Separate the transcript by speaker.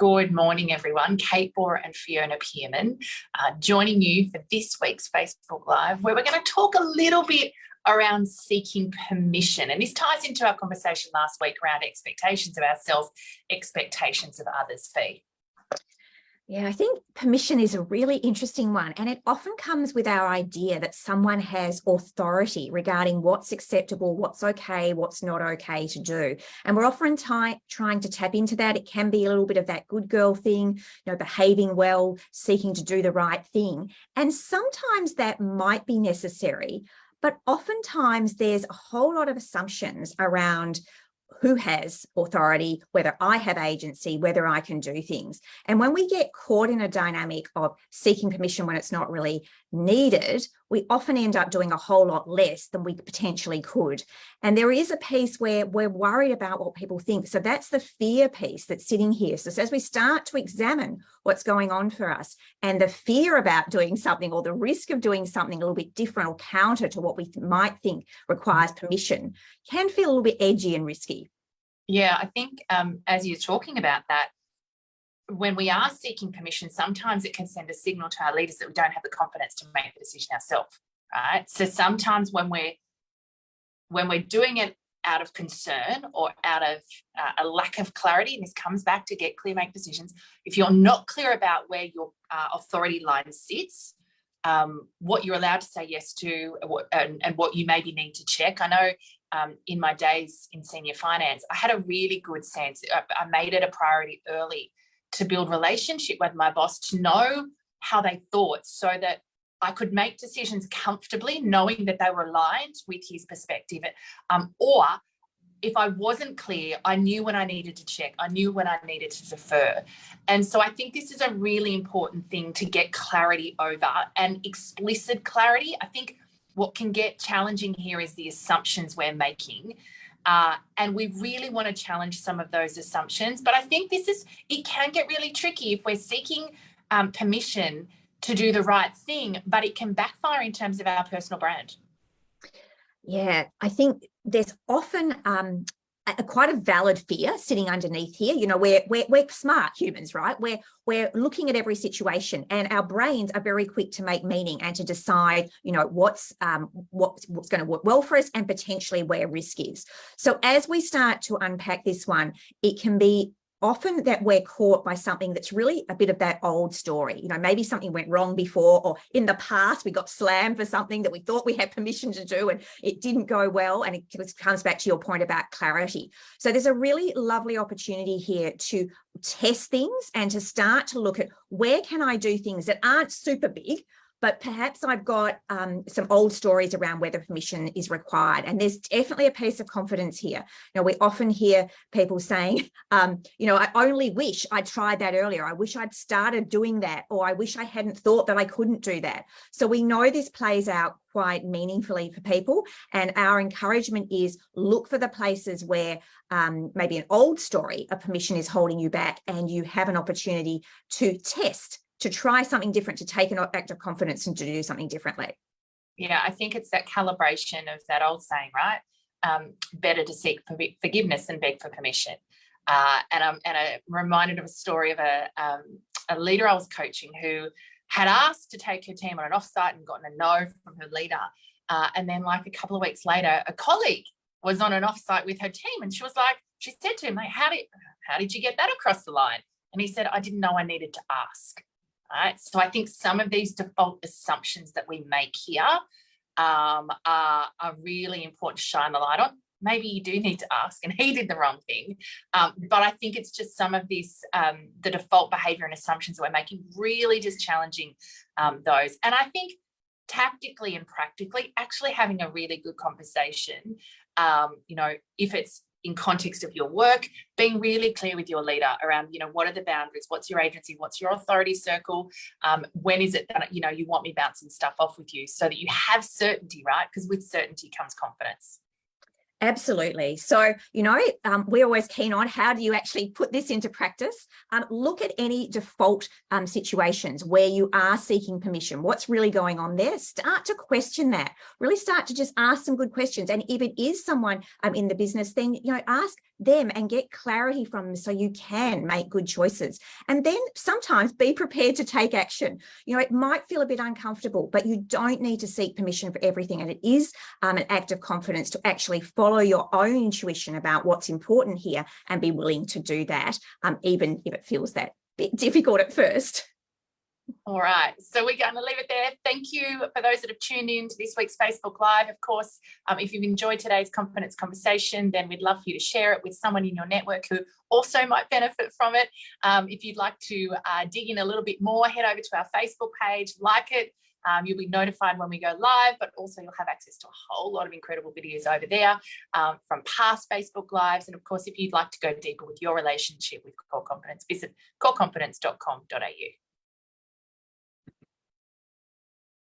Speaker 1: Good morning, everyone. Kate Borer and Fiona Pearman joining you for this week's Facebook Live, where we're going to talk a little bit around seeking permission. And this ties into our conversation last week around expectations of ourselves, expectations of others, Fee.
Speaker 2: Yeah, I think permission is a really interesting one, and it often comes with our idea that someone has authority regarding what's acceptable, what's okay, what's not okay to do. And we're often trying to tap into that. It can be a little bit of that good girl thing, behaving well, seeking to do the right thing. And sometimes that might be necessary, but oftentimes there's a whole lot of assumptions around who has authority, whether I have agency, whether I can do things. And when we get caught in a dynamic of seeking permission when it's not really needed, we often end up doing a whole lot less than we potentially could. And there is a piece where we're worried about what people think. So that's the fear piece that's sitting here. So as we start to examine what's going on for us and the fear about doing something or the risk of doing something a little bit different or counter to what we might think requires permission can feel a little bit edgy and risky.
Speaker 1: Yeah, I think as you're talking about that, when we are seeking permission, sometimes it can send a signal to our leaders that we don't have the confidence to make the decision ourselves, right? So sometimes when we're doing it out of concern or out of a lack of clarity, and this comes back to get clear, make decisions, if you're not clear about where your authority line sits, what you're allowed to say yes to and what you maybe need to check. I know in my days in senior finance, I had a really good sense. I made it a priority early to build relationship with my boss, to know how they thought so that I could make decisions comfortably, knowing that they were aligned with his perspective. Or if I wasn't clear, I knew when I needed to check. I knew when I needed to defer. And so I think this is a really important thing to get clarity over, and explicit clarity. I think what can get challenging here is the assumptions we're making. And we really want to challenge some of those assumptions. But I think it can get really tricky if we're seeking permission to do the right thing, but it can backfire in terms of our personal brand.
Speaker 2: Yeah, I think there's often quite a valid fear sitting underneath here. We're smart humans, right? We're looking at every situation, and our brains are very quick to make meaning and to decide, what's going to work well for us and potentially where risk is. So as we start to unpack this one, it can be often that we're caught by something that's really a bit of that old story. Maybe something went wrong before, or in the past we got slammed for something that we thought we had permission to do and it didn't go well. And it comes back to your point about clarity. So there's a really lovely opportunity here to test things and to start to look at where can I do things that aren't super big, but perhaps I've got some old stories around whether permission is required. And there's definitely a piece of confidence here. We often hear people saying, I only wish I'd tried that earlier. I wish I'd started doing that, or I wish I hadn't thought that I couldn't do that. So we know this plays out quite meaningfully for people. And our encouragement is look for the places where maybe an old story of permission is holding you back, and you have an opportunity to test, to try something different, to take an act of confidence and to do something differently.
Speaker 1: Yeah, I think it's that calibration of that old saying, right? Better to seek forgiveness than beg for permission. And I'm reminded of a story of a leader I was coaching who had asked to take her team on an offsite and gotten a no from her leader. And then like a couple of weeks later, a colleague was on an offsite with her team, and she said to him, like, how did you get that across the line? And he said, I didn't know I needed to ask. Right? So I think some of these default assumptions that we make here are really important to shine the light on. Maybe you do need to ask, and he did the wrong thing. But I think it's just some of this, the default behaviour and assumptions that we're making, really just challenging those. And I think tactically and practically, actually having a really good conversation, if it's in context of your work, being really clear with your leader around, what are the boundaries? What's your agency? What's your authority circle? When is it that, you want me bouncing stuff off with you, so that you have certainty, right? Because with certainty comes confidence.
Speaker 2: Absolutely. So, we're always keen on how do you actually put this into practice? Look at any default situations where you are seeking permission. What's really going on there? Start to question that. Really start to just ask some good questions. And if it is someone in the business, then ask them and get clarity from them so you can make good choices. And then sometimes be prepared to take action. It might feel a bit uncomfortable, but you don't need to seek permission for everything. And it is an act of confidence to actually follow your own intuition about what's important here and be willing to do that, even if it feels that bit difficult at first.
Speaker 1: All right, so we're going to leave it there. Thank you for those that have tuned in to this week's Facebook Live. Of course, if you've enjoyed today's confidence conversation, then we'd love for you to share it with someone in your network who also might benefit from it. If you'd like to dig in a little bit more, head over to our Facebook page, like it. You'll be notified when we go live, but also you'll have access to a whole lot of incredible videos over there from past Facebook Lives. And of course, if you'd like to go deeper with your relationship with Core Confidence, visit coreconfidence.com.au.